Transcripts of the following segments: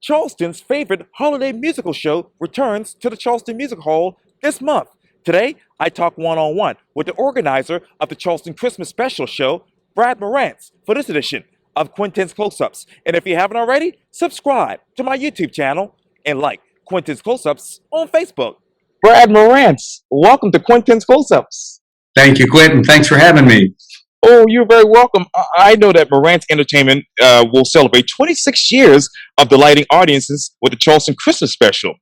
Charleston's favorite holiday musical show returns to the Charleston Music Hall this month. Today, I talk one-on-one with the organizer of the Charleston Christmas Special Show, Brad Moranz, for this edition of Quintin's Close-Ups. And if you haven't already, subscribe to my YouTube channel and like Quintin's Close-Ups on Facebook. Brad Moranz, welcome to Quintin's Close-Ups. Thank you, Quintin. Thanks for having me. Oh, you're very welcome. I know that Moranz Entertainment will celebrate 26 years of delighting audiences with the Charleston Christmas Special.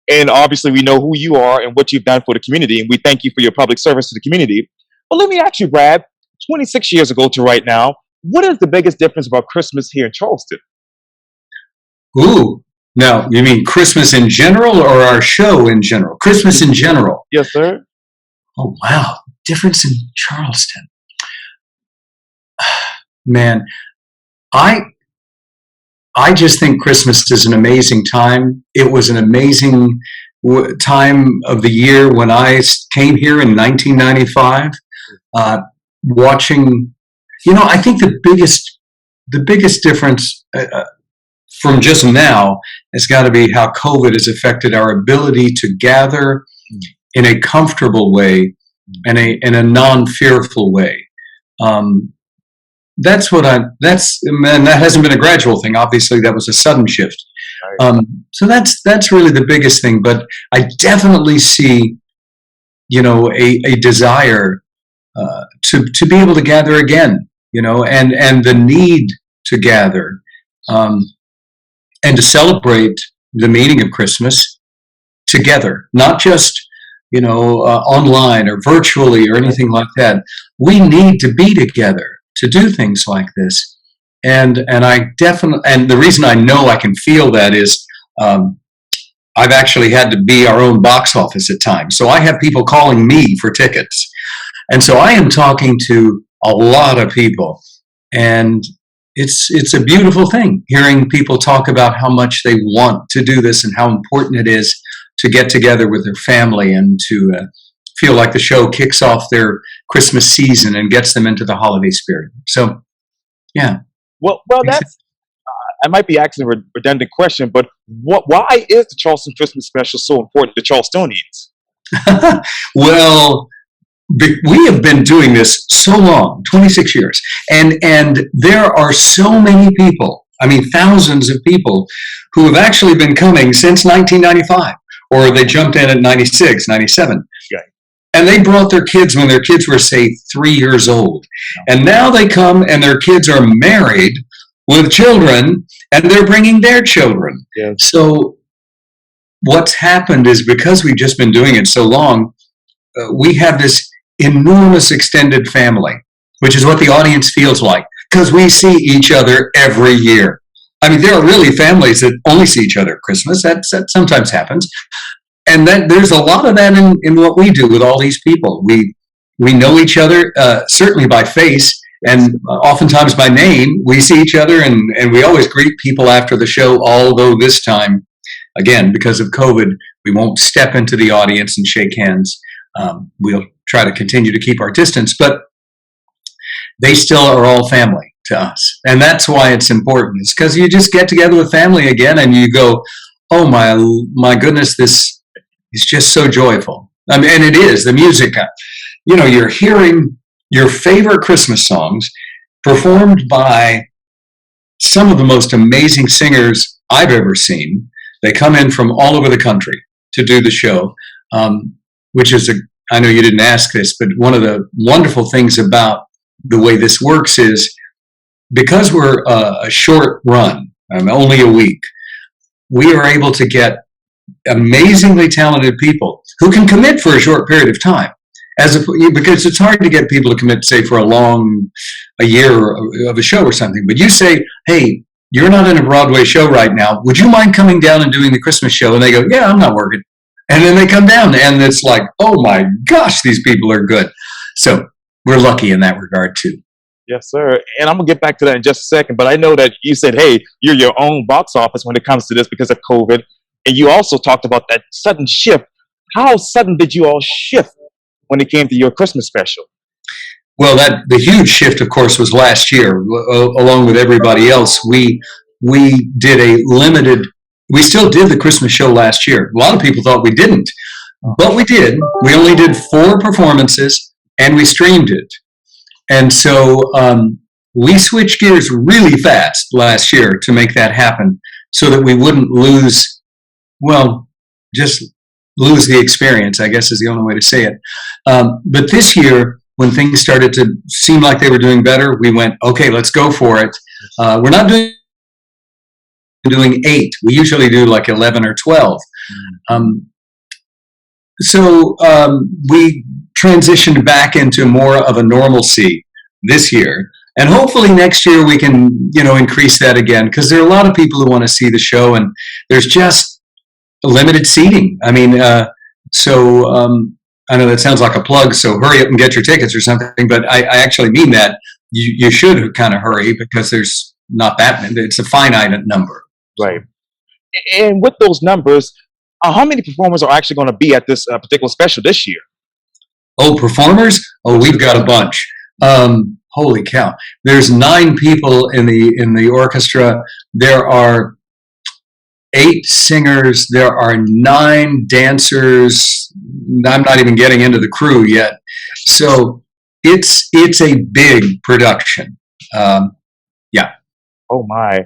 And obviously, we know who you are and what you've done for the community, and we thank you for your public service to the community. But let me ask you, Brad, 26 years ago to right now, what is the biggest difference about Christmas here in Charleston? Ooh, now, you mean Christmas in general or our show in general? Christmas in general. Yes, sir. Oh, wow. Difference in Charleston. Man, I just think Christmas is an amazing time. It was an amazing time of the year when I came here in 1995, watching, I think the biggest difference from just now has got to be how COVID has affected our ability to gather in a comfortable way and in a non-fearful way. And that hasn't been a gradual thing. Obviously, that was a sudden shift. Right. So that's really the biggest thing. But I definitely see, a desire to be able to gather again, and the need to gather, and to celebrate the meaning of Christmas together, not just online or virtually or anything like that. We need to be together to do things like this, and the reason I know I can feel that is I've actually had to be our own box office at times. So I have people calling me for tickets, and so I am talking to a lot of people, and it's a beautiful thing hearing people talk about how much they want to do this and how important it is to get together with their family and to feel like the show kicks off their Christmas season and gets them into the holiday spirit. So, yeah. Well, that's, I might be asking a redundant question, but why is the Charleston Christmas Special so important to Charlestonians? Well, we have been doing this so long, 26 years, and there are so many people, thousands of people who have actually been coming since 1995, or they jumped in at 96, 97. Right. And they brought their kids when their kids were, say, 3 years old. And now they come and their kids are married with children and they're bringing their children. Yeah. So what's happened is because we've just been doing it so long, we have this enormous extended family, which is what the audience feels like because we see each other every year. There are really families that only see each other at Christmas. That sometimes happens. And there's a lot of that in what we do with all these people. We know each other, certainly by face, and oftentimes by name. We see each other, and we always greet people after the show, although this time, again, because of COVID, we won't step into the audience and shake hands. We'll try to continue to keep our distance, but they still are all family to us. And that's why it's important. It's because you just get together with family again, and you go, oh, my goodness, this it's just so joyful. And it is, the music, you're hearing your favorite Christmas songs performed by some of the most amazing singers I've ever seen. They come in from all over the country to do the show, which is, I know you didn't ask this, but one of the wonderful things about the way this works is because we're a short run, only a week, we are able to get amazingly talented people who can commit for a short period of time, because it's hard to get people to commit, say, for a year of a show or something. But you say, hey, you're not in a Broadway show right now. Would you mind coming down and doing the Christmas show? And they go, yeah, I'm not working. And then they come down, and it's like, oh my gosh, these people are good. So we're lucky in that regard too. Yes, sir. And I'm going to get back to that in just a second. But I know that you said, hey, you're your own box office when it comes to this because of COVID. And you also talked about that sudden shift. How sudden did you all shift when it came to your Christmas special? Well, the huge shift, of course, was last year. Along with everybody else, we did a limited we still did the Christmas show last year. A lot of people thought we didn't, but we did. We only did 4 performances, and we streamed it. And so we switched gears really fast last year to make that happen so that we wouldn't lose, well, just lose the experience, I guess is the only way to say it. But this year, when things started to seem like they were doing better, we went, okay, let's go for it. We're not doing 8. We usually do like 11 or 12. So we transitioned back into more of a normalcy this year. And hopefully next year we can, increase that again, because there are a lot of people who want to see the show, and there's just limited seating. I mean, I know that sounds like a plug, so hurry up and get your tickets or something, but I actually mean that. You should kind of hurry, because there's not that many. It's a finite number. Right. And with those numbers, how many performers are actually going to be at this particular special this year? Oh, performers? Oh, we've got a bunch. Holy cow. There's 9 people in the orchestra. There are 8 singers. There are 9 dancers. I'm not even getting into the crew yet. So it's a big production. Yeah. Oh my.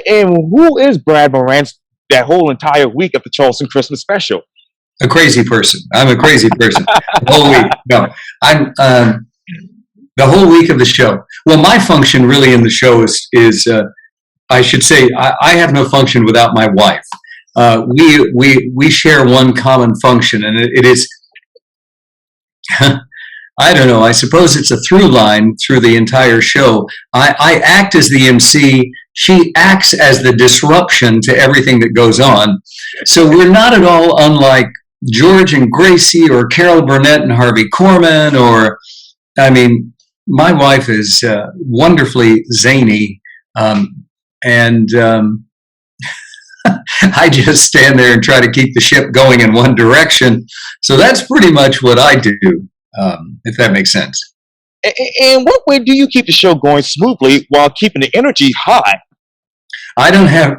And who is Brad Moranz that whole entire week of the Charleston Christmas Special? A crazy person. I'm a crazy person. The whole week. No, I'm the whole week of the show. Well, my function really in the show is I should say I have no function without my wife. We share one common function, and it is I don't know. I suppose it's a through line through the entire show. I act as the MC. She acts as the disruption to everything that goes on. So we're not at all unlike George and Gracie or Carol Burnett and Harvey Korman, my wife is wonderfully zany, and I just stand there and try to keep the ship going in one direction. So that's pretty much what I do, if that makes sense. And what way do you keep the show going smoothly while keeping the energy high? I don't have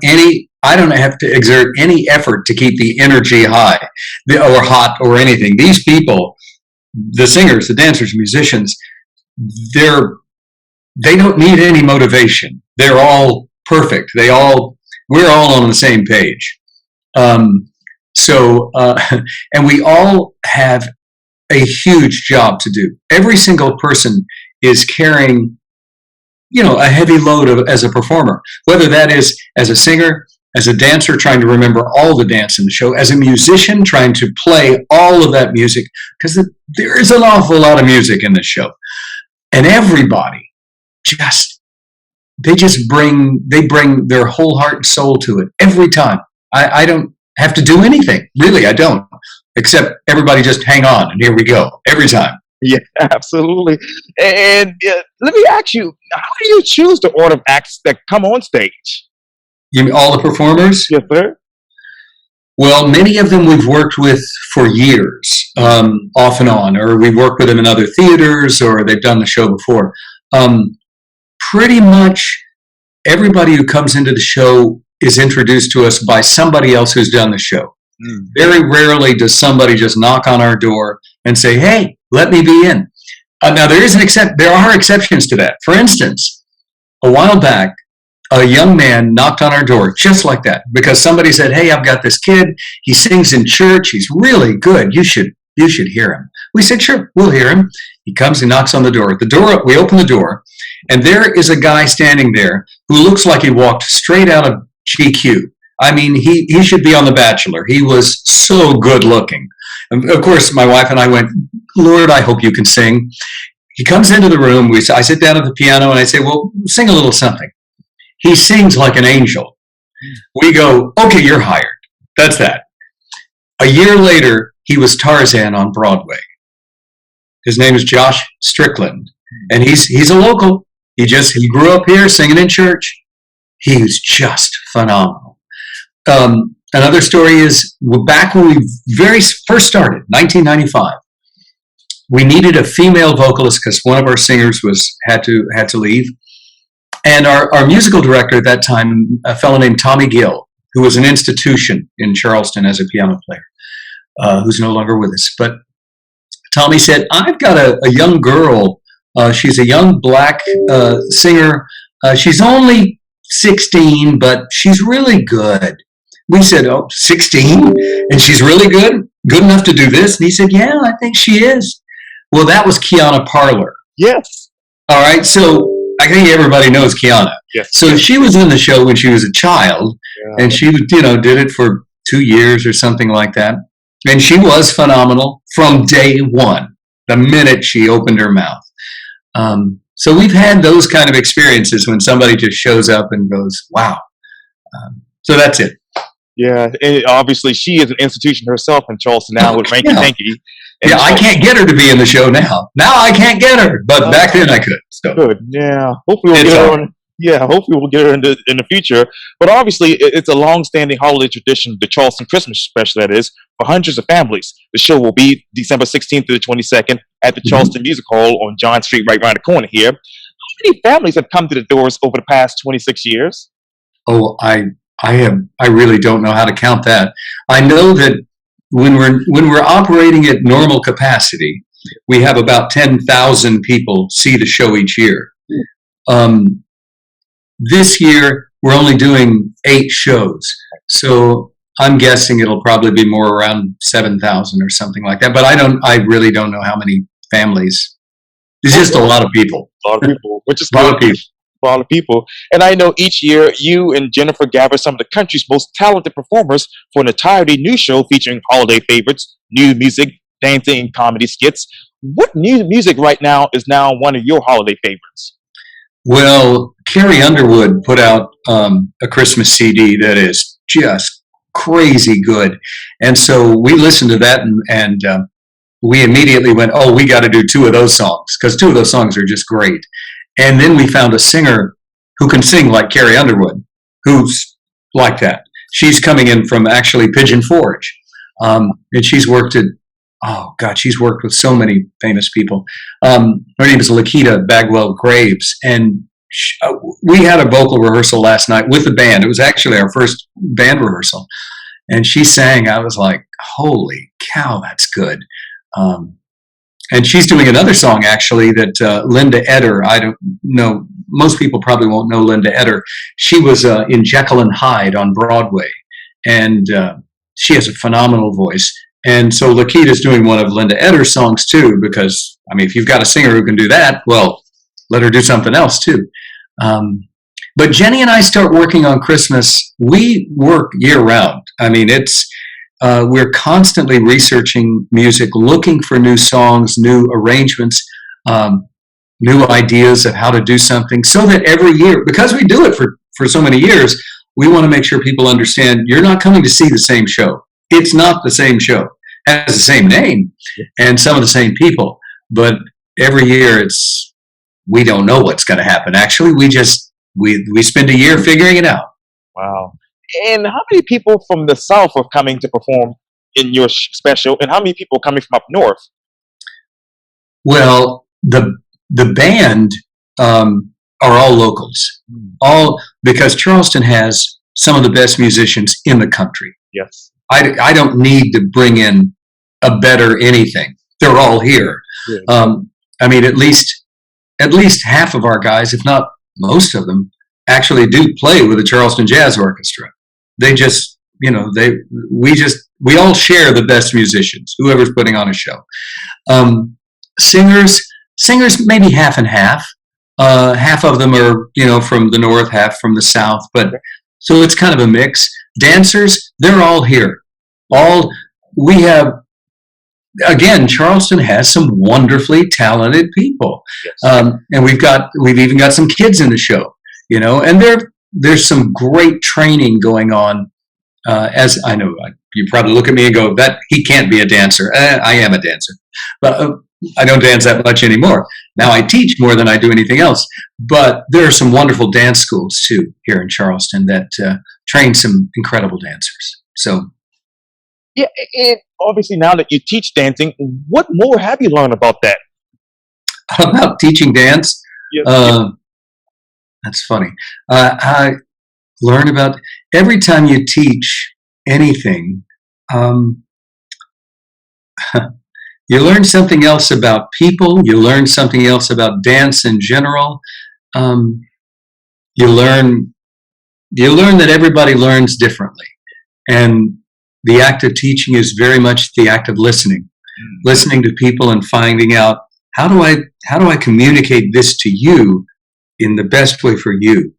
to exert any effort to keep the energy high or hot or anything. These people, the singers, the dancers, musicians, they don't need any motivation. They're all perfect. We're all on the same page. And we all have a huge job to do. Every single person is carrying, a heavy load as a performer, whether that is as a singer, as a dancer trying to remember all the dance in the show, as a musician trying to play all of that music, because there is an awful lot of music in this show. And everybody they bring their whole heart and soul to it every time. I don't have to do anything, really, I don't, except everybody just hang on, and here we go, every time. Yeah, absolutely. And let me ask you, how do you choose the order of acts that come on stage? You mean all the performers? Yes, sir. Well, many of them we've worked with for years, off and on, or we've worked with them in other theaters, or they've done the show before. Pretty much everybody who comes into the show is introduced to us by somebody else who's done the show. Very rarely does somebody just knock on our door and say, "Hey, let me be in." Now, there are exceptions to that. For instance, a while back, a young man knocked on our door just like that, because somebody said, "Hey, I've got this kid. He sings in church. He's really good. You should hear him." We said, "Sure, we'll hear him." He comes, he knocks on the door. We open the door, and there is a guy standing there who looks like he walked straight out of GQ. He should be on The Bachelor. He was so good looking. And of course, my wife and I went, "Lord, I hope you can sing." He comes into the room. I sit down at the piano, and I say, "Well, sing a little something." He sings like an angel. We go, "Okay, you're hired." That's that. A year later, he was Tarzan on Broadway. His name is Josh Strickland, and he's a local. He grew up here singing in church. He was just phenomenal. Another story is back when we very first started, 1995. We needed a female vocalist because one of our singers had to leave. And our musical director at that time, a fellow named Tommy Gill, who was an institution in Charleston as a piano player, who's no longer with us. But Tommy said, I've got a young girl. She's a young black singer. She's only 16, but she's really good. We said, oh, 16? And she's really good? Good enough to do this? And he said, yeah, I think she is. Well, that was Kiana Parler. Yes. All right. So I think everybody knows Kiana. Yes. So she was in the show when she was a child, and she, did it for 2 years or something like that. And she was phenomenal from day one, the minute she opened her mouth. So we've had those kind of experiences when somebody just shows up and goes, wow. So that's it. Yeah, and obviously she is an institution herself in Charleston now with Ranky Tanky. Yeah, I can't get her to be in the show now. Now I can't get her, but back then I could. So. Good. Yeah. Hopefully we'll get her on. Yeah, hopefully we'll get her in the future. But obviously, it's a long-standing holiday tradition, the Charleston Christmas Special, that is, for hundreds of families. The show will be December 16th to the 22nd at the Charleston Music Hall on John Street, right around the corner here. How many families have come to the doors over the past 26 years? Oh, I really don't know how to count that. I know that when we're operating at normal capacity, we have about 10,000 people see the show each year. This year we're only doing 8 shows, so I'm guessing it'll probably be more around 7,000 or something like that. But I really don't know how many families. It's just a lot of people. A lot of people, which is a lot of people. A lot of people. And I know each year you and Jennifer gather some of the country's most talented performers for an entirely new show featuring holiday favorites, new music, dancing, and comedy skits. What new music right now is now one of your holiday favorites? Well, Carrie Underwood put out a Christmas CD that is just crazy good. And so we listened to that and we immediately went, oh, we got to do 2 of those songs, because 2 of those songs are just great. And then we found a singer who can sing like Carrie Underwood, who's like that. She's coming in from actually Pigeon Forge. And she's worked with so many famous people. Her name is Lakita Bagwell Graves. And we had a vocal rehearsal last night with the band. It was actually our first band rehearsal. And she sang. I was like, holy cow, that's good. And she's doing another song, actually, that Linda Eder, I don't know, most people probably won't know Linda Eder. She was in Jekyll and Hyde on Broadway, and she has a phenomenal voice. And so Lakita's doing one of Linda Eder's songs, too, because, I mean, if you've got a singer who can do that, well, let her do something else, too. But Jenny and I start working on Christmas. We work year-round. I mean, we're constantly researching music, looking for new songs, new arrangements, new ideas of how to do something, so that every year, because we do it for so many years, we want to make sure people understand you're not coming to see the same show. It's not the same show. It has the same name and some of the same people, but every year we don't know what's going to happen. Actually, we spend a year figuring it out. Wow. And how many people from the South are coming to perform in your special, and how many people are coming from up north? Well, the band are all locals, all because Charleston has some of the best musicians in the country. Yes. I don't need to bring in a better anything. They're all here. Yeah. I mean, at least half of our guys, if not most of them, actually do play with the Charleston Jazz Orchestra. They just, we all share the best musicians, whoever's putting on a show. Singers, maybe half and half. Half of them are, from the north, half from the south. But so it's kind of a mix. Dancers, they're all here. We have, again, Charleston has some wonderfully talented people. Yes. And we've even got some kids in the show, and there's some great training going on. As I know, you probably look at me and go, "That he can't be a dancer." I am a dancer, but I don't dance that much anymore. Now I teach more than I do anything else. But there are some wonderful dance schools too here in Charleston that train some incredible dancers. So, yeah, and obviously now that you teach dancing, what more have you learned about that? About teaching dance? Yes. That's funny. learn about, every time you teach anything, you learn something else about people. You learn something else about dance in general. You learn that everybody learns differently, and the act of teaching is very much the act of listening, listening to people and finding out, how do I communicate this to you in the best way for you,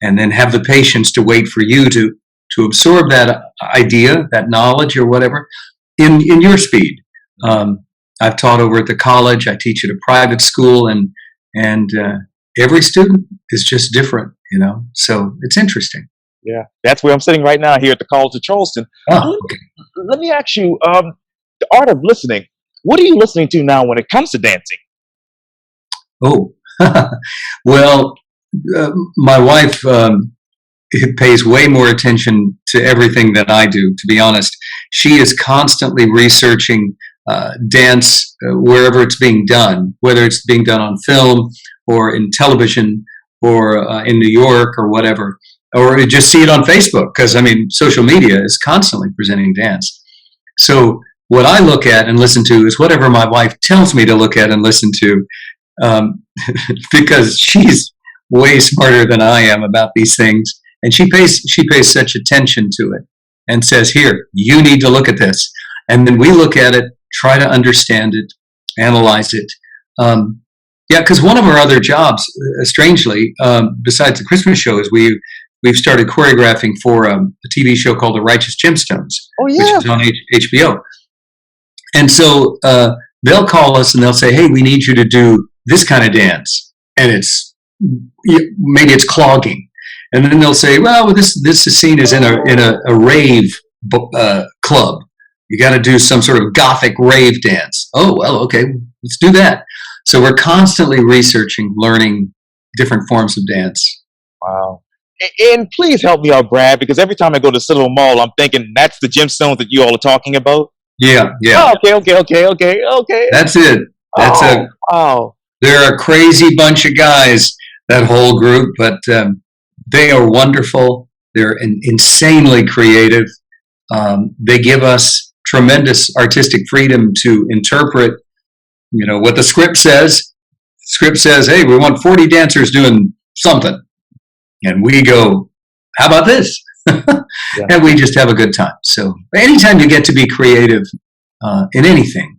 and then have the patience to wait for you to absorb that idea, that knowledge, or whatever, in your speed. I've taught over at the college. I teach at a private school, and every student is just different, So it's interesting. Yeah, that's where I'm sitting right now here at the College of Charleston. Oh, okay. Let me ask you, the art of listening. What are you listening to now when it comes to dancing? Oh, well, my wife pays way more attention to everything than I do, to be honest. She is constantly researching dance wherever it's being done, whether it's being done on film or in television or in New York or whatever, or just see it on Facebook, because social media is constantly presenting dance. So what I look at and listen to is whatever my wife tells me to look at and listen to, because she's way smarter than I am about these things, and she pays such attention to it and says, "Here, you need to look at this," and then we look at it, try to understand it, analyze it. Because one of our other jobs, strangely, besides the Christmas show, is we've started choreographing for a TV show called The Righteous Gemstones, which is on HBO. And so they'll call us and they'll say, "Hey, we need you to do this kind of dance," and maybe it's clogging, and then they'll say, "Well, this scene is in a rave club. You got to do some sort of gothic rave dance." Oh, well, okay, let's do that. So we're constantly researching, learning different forms of dance. Wow. And please help me out, Brad, because every time I go to Citadel Mall, I'm thinking that's the gemstones that you all are talking about. Yeah. Oh, okay. That's it. That's it. Wow. They're a crazy bunch of guys, that whole group, but they are wonderful. They're insanely creative. They give us tremendous artistic freedom to interpret, what the script says. The script says, "Hey, we want 40 dancers doing something," and we go, "How about this?" Yeah. And we just have a good time. So anytime you get to be creative in anything,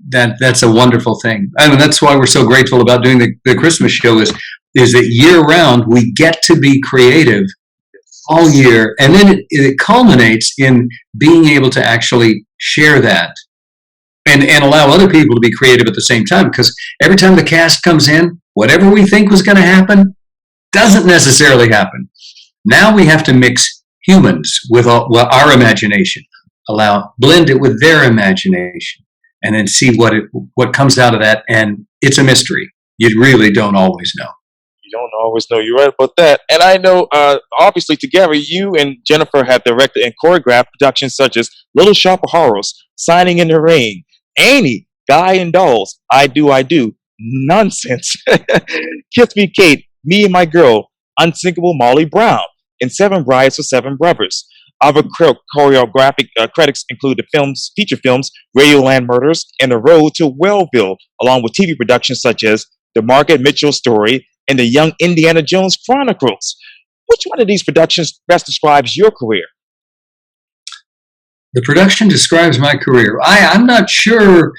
that's a wonderful thing. That's why we're so grateful about doing the Christmas show is that year round we get to be creative all year, and then it culminates in being able to actually share that and allow other people to be creative at the same time, because every time the cast comes in, whatever we think was going to happen doesn't necessarily happen. Now we have to mix humans with our imagination, blend it with their imagination, and then see what comes out of that. And it's a mystery. You really don't always know. You don't always know. You're right about that. And I know, obviously, together, you and Jennifer have directed and choreographed productions such as Little Shop of Horrors, Signing in the Rain, Annie, Guy and Dolls, I Do, Nonsense, Kiss Me Kate, Me and My Girl, Unsinkable Molly Brown, and Seven Brides for Seven Brothers. Other choreographic credits include the feature films Radioland Murders and The Road to Wellville, along with TV productions such as The Margaret Mitchell Story and The Young Indiana Jones Chronicles. Which one of these productions best describes your career? The production describes my career. I'm not sure.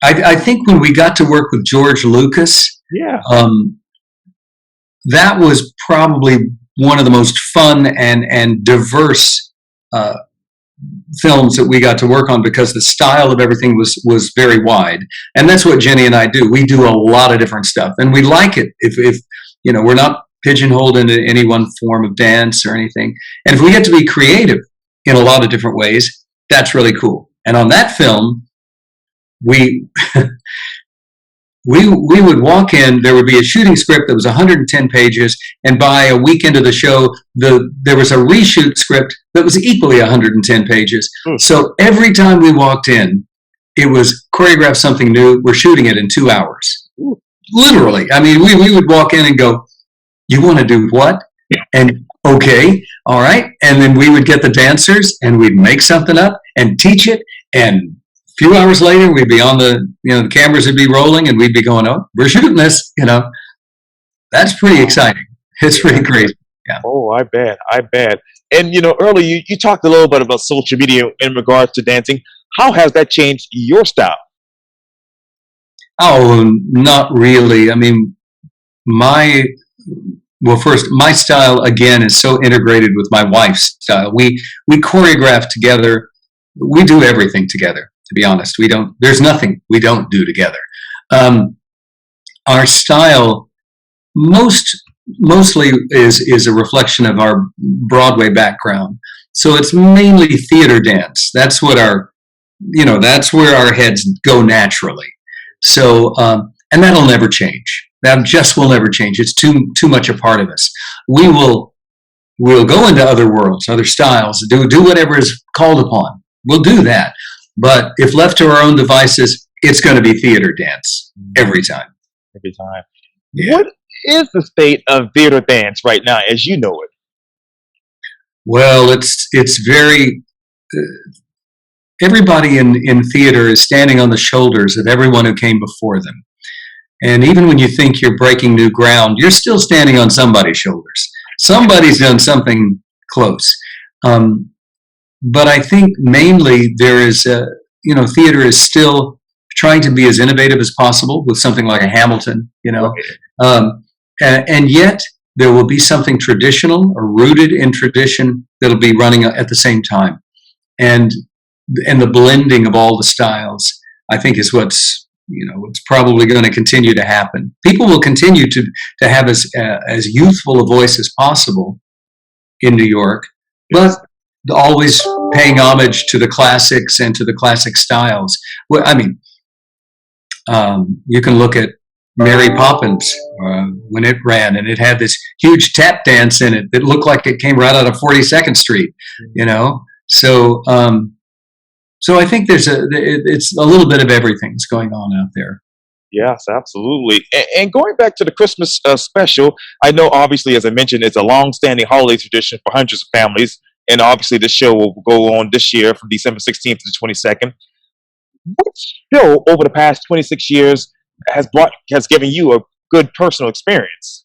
I think when we got to work with George Lucas, that was probably one of the most fun and diverse films that we got to work on, because the style of everything was very wide. And that's what Jenny and I do. We do a lot of different stuff, and we like it. If we're not pigeonholed into any one form of dance or anything. And if we get to be creative in a lot of different ways, that's really cool. And on that film, we would walk in, there would be a shooting script that was 110 pages, and by a week into the show, there was a reshoot script that was equally 110 pages. So every time we walked in, it was choreograph something new, we're shooting it in 2 hours. Literally. We would walk in and go, "You want to do what?" And okay, all right. And then we would get the dancers and we'd make something up and teach it. And a few hours later, we'd be on the cameras would be rolling and we'd be going, oh, we're shooting this. That's pretty exciting. It's pretty crazy. Yeah. Oh, I bet. And earlier you talked a little bit about social media in regards to dancing. How has that changed your style? Oh, not really. I mean, first, my style again is so integrated with my wife's style. We choreograph together. We do everything together. To be honest, there's nothing we don't do together. Our style mostly is a reflection of our Broadway background. So it's mainly theater dance. That's that's where our heads go naturally. So, and that'll never change. That just will never change. It's too much a part of us. We'll go into other worlds, other styles, do whatever is called upon. We'll do that. But if left to our own devices, it's going to be theater dance every time. Every time. Yeah. What is the state of theater dance right now, as you know it? Well, it's very. Everybody in theater is standing on the shoulders of everyone who came before them. And even when you think you're breaking new ground, you're still standing on somebody's shoulders. Somebody's done something close. But I think mainly there is, theater is still trying to be as innovative as possible with something like a Hamilton, and yet there will be something traditional or rooted in tradition that'll be running at the same time. And the blending of all the styles, I think, is what's probably going to continue to happen. People will continue to have as youthful a voice as possible in New York, but always paying homage to the classics and to the classic styles. Well, I mean, you can look at Mary Poppins when it ran, and it had this huge tap dance in it that looked like it came right out of 42nd Street. So I think it's a little bit of everything's going on out there. Yes, absolutely. And going back to the Christmas special, I know obviously, as I mentioned, it's a long-standing holiday tradition for hundreds of families. And obviously the show will go on this year from December 16th to the 22nd. What show over the past 26 years has given you a good personal experience?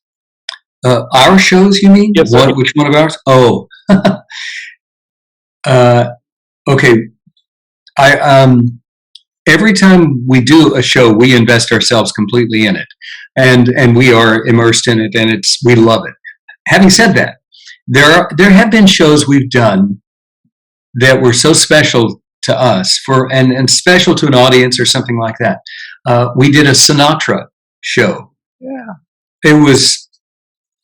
Our shows, you mean? Yes, sir. Which one of ours? Oh, okay. Every time we do a show, we invest ourselves completely in it, and we are immersed in it, and we love it. Having said that, there have been shows we've done that were so special to us and special to an audience or something like that. We did a Sinatra show. Yeah. It was,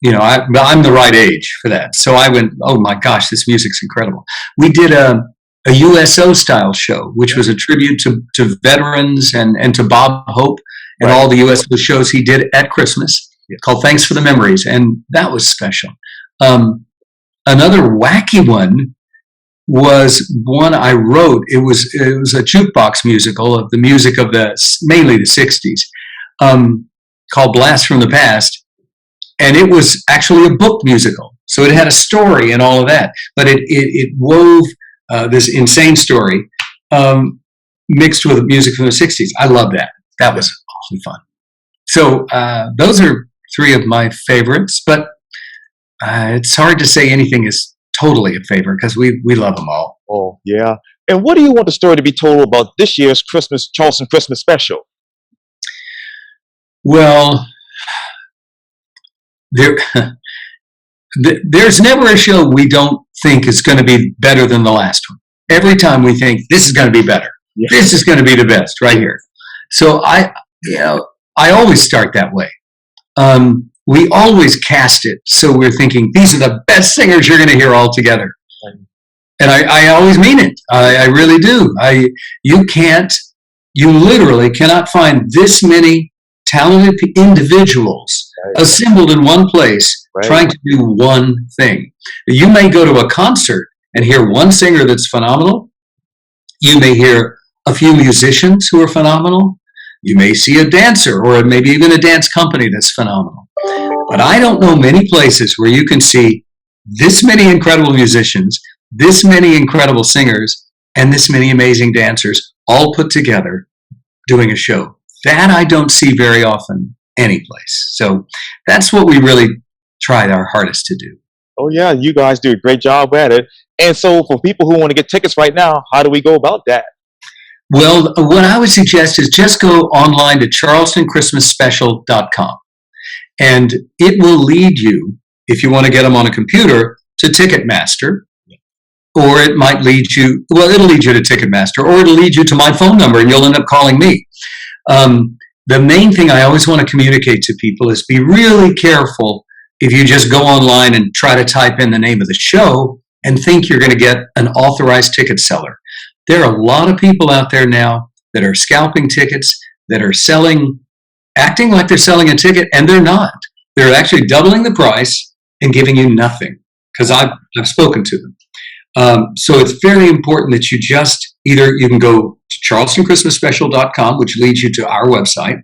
I'm the right age for that. So I went, oh my gosh, this music's incredible. We did a USO style show, which was a tribute to veterans and to Bob Hope and all the USO shows he did at Christmas, called Thanks for the Memories. And that was special. Another wacky one was one I wrote. It was a jukebox musical of the music of mainly the 60s, called Blast from the Past. And it was actually a book musical. So it had a story and all of that. But it wove this insane story mixed with music from the 60s. I love that. That was awfully fun. So those are three of my favorites. But it's hard to say anything is totally a favorite because we love them all. Oh, yeah. And what do you want the story to be told about this year's Charleston Christmas Special? Well, there's never a show we don't think is going to be better than the last one. Every time we think this is going to be better. Yeah. This is going to be the best right here. So I always start that way. We always cast it so we're thinking these are the best singers you're going to hear all together. Right. And I always mean it. I really do. You literally cannot find this many talented individuals assembled in one place trying to do one thing. You may go to a concert and hear one singer that's phenomenal. You may hear a few musicians who are phenomenal. You may see a dancer or maybe even a dance company that's phenomenal. But I don't know many places where you can see this many incredible musicians, this many incredible singers, and this many amazing dancers all put together doing a show. That I don't see very often anyplace. So that's what we really tried our hardest to do. Oh yeah, you guys do a great job at it. And so for people who want to get tickets right now, how do we go about that? Well, what I would suggest is just go online to charlestonChristmasSpecial.com. And it will lead you, if you want to get them on a computer, to Ticketmaster. Or it might lead you, well, it'll lead you to Ticketmaster, or it'll lead you to my phone number and you'll end up calling me. The main thing I always want to communicate to people is be really careful if you just go online and try to type in the name of the show and think you're going to get an authorized ticket seller. There are a lot of people out there now that are scalping tickets, that are acting like they're selling a ticket, and they're not. They're actually doubling the price and giving you nothing, because I've spoken to them. So it's very important that you just either you can go to charlestonchristmasspecial.com, which leads you to our website,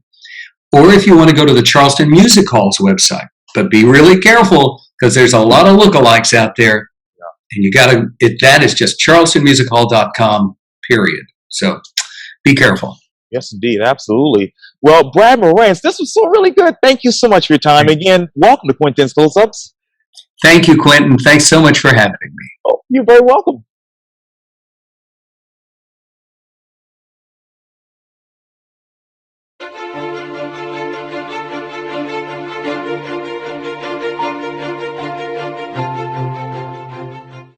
or if you want to go to the Charleston Music Hall's website. But be really careful, because there's a lot of lookalikes out there, and you got to. That is just charlestonmusichall.com, period. So be careful. Yes, indeed, absolutely. Well, Brad Moranz, this was so really good. Thank you so much for your time. Again, welcome to Quintin's Close-Ups. Thank you, Quintin. Thanks so much for having me. Oh, you're very welcome.